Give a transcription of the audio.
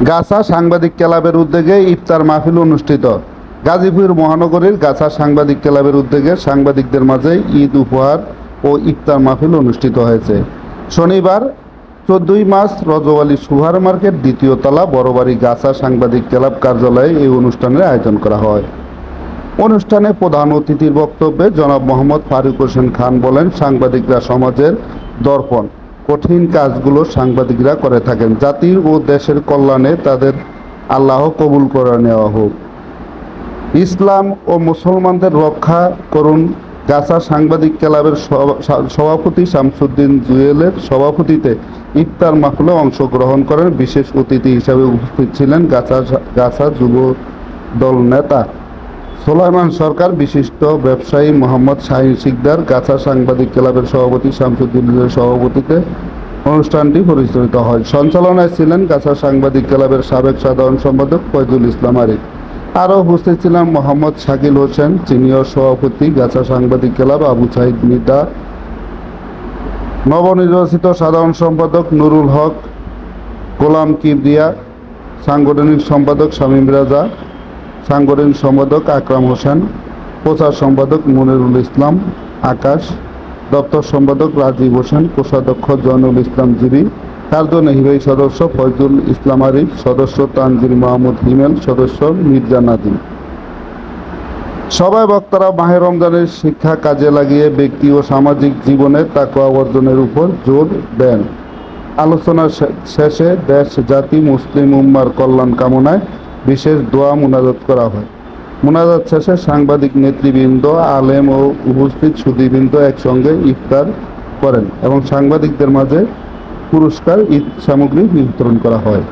গাছা সাংবাদিক ক্লাবের উদ্যোগে ইফতার মাহফিল অনুষ্ঠিত। গাজীপুর মহানগরীর গাছা সাংবাদিক ক্লাবের উদ্যোগে সাংবাদিকদের মাঝে ঈদ উপহার ও ইফতার মাহফিল অনুষ্ঠিত হয়েছে। শনিবার 14 মার্চ রজব আলী সুপার মার্কেট দ্বিতীয় তলা বড়বাড়ি গাছা সাংবাদিক ক্লাব কার্যালয়ে এই অনুষ্ঠানের আয়োজন করা হয়। অনুষ্ঠানে প্রধান অতিথির বক্তব্যে জনাব মোহাম্মদ ফারুক হোসেন খান বলেন, সাংবাদিকরা সমাজের দর্পণ। কঠিন কাজগুলো সাংবাদিকরা করে থাকেন। জাতির ও দেশের কল্যাণে তাদের আল্লাহ কবুল করে নেওয়া হোক। ইসলাম ও মুসলমানদের রক্ষা করুন। গাছা সাংবাদিক ক্লাবের সভাপতি শামসুদ্দিন জুয়েলের সভাপতিতে ইফতার মাহফিলে অংশগ্রহণ করেন। বিশেষ অতিথি হিসাবে উপস্থিত ছিলেন গাছা যুব দল নেতা সোলাইমান সরকার, বিশিষ্ট ব্যবসায়ী মোহাম্মদ শাহিন শিকদার। গাছা সাংবাদিক ক্লাবের সভাপতি শামসুদ্দিনের সভাপতিতে অনুষ্ঠানটি পরিচালিত হয়। সঞ্চালনায় ছিলেন গাছা সাংবাদিক ক্লাবের সাবেক সাধারণ সম্পাদক ফয়জুল ইসলাম আরিফ। আরও উপস্থিত ছিলেন মোহাম্মদ শাকিল হোসেন, সিনিয়র সভাপতি গাছা সাংবাদিক ক্লাব, আবু সাইদ মিদা, নবনির্বাচিত সাধারণ সম্পাদক নুরুল হক, গোলাম কিবরিয়া, সাংগঠনিক সম্পাদক শামীম রাজা, সাংগঠনিক সম্পাদক আকরাম হোসেন, প্রচার সম্পাদক মনিরুল ইসলাম আকাশ, দপ্তর সম্পাদক রাজীব হোসেন, কোষাধ্যক্ষ জয়নুল ইসলাম জিবি, কার্যনির্বাহী সদস্য ফয়জুল ইসলাম আরিফ, সদস্য তানজিল মাহমুদ হিমেল, সদস্য মির্জা নাদিম। সবাই বক্তারা মাহে রমজানের শিক্ষা কাজে লাগিয়ে ব্যক্তি ও সামাজিক জীবনে তাকওয়া অর্জনের উপর জোর দেন। আলোচনার শেষে দেশ, জাতি, মুসলিম উম্মার কল্যাণ কামনায় বিশেষ দোয়া মুনাজাত করা হয়। মুনাজাত শেষে সাংবাদিক নেতৃবৃন্দ, আলেম ও উপস্থিত সুধীবৃন্দ একসঙ্গে ইফতার করেন এবং সাংবাদিকদের মাঝে পুরস্কার, ঈদ সামগ্রী বিতরণ করা হয়।